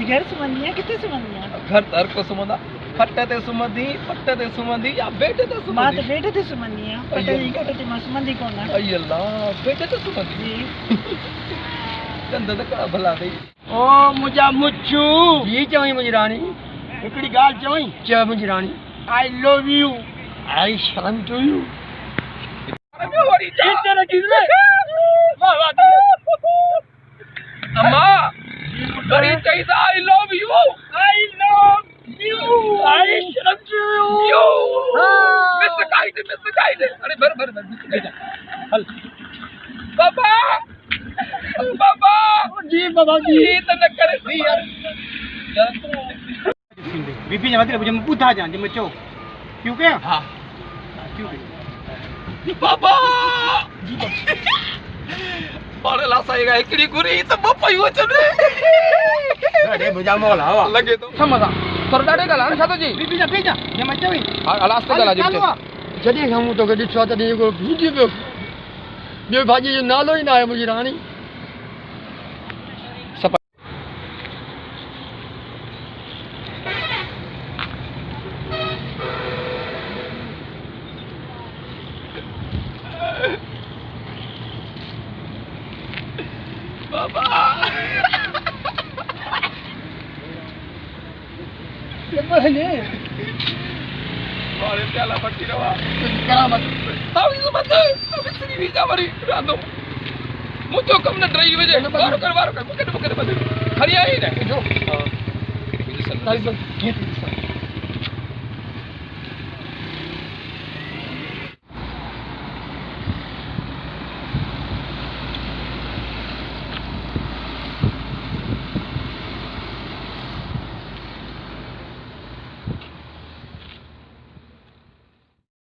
घर सुमंदिया किथे सुमंदिया घर दर को सुमंदा फट ते सुमंदी पट ते सुमंदी या बेटे ते मां सुमंदी तो बेटे ते सुमंदिया पटे जी घट ते मां सुमंदी कोन अय अल्लाह बेटे ते सुमंदी चंद त का भला दई ओ मुजा मुच्छू जी चवई मुजी रानी हिकड़ी गाल चवई च मुजी रानी आई लव यू आई शर्म टू यू अरे वरी इतने किसने वाह वाह अम्मा बड़ी चाहिए आई लव यू आई शर्म टू यू मिस गाइड अरे बर हल बाबा बाबा जी बाबा जी ये तो न करे सी यार बीपी जमा दे मुझे पूछा जान जे मैं चो क्यों के हां क्यों बाबा जी और ला साईगा एकड़ी गुरी तो बप्पा ही वचने अरे मुजा मोला वा लगे तो समझा तोर डाडे गला न छातो जी बीपी जा जे मैं चोई अलास्ते गला जी जदी हम तो गडी छो तदी को वीडियो पे ये भाजी जो नालो ही ना है मुजी रानी बाबा ये पहले और प्याला पट्टी रवा करामत ताऊ इस मत बिस्री भी जावरी रातो मुझे कम न ड्राइव वजे बारो कर मुके बदल खरी आई ना जो हां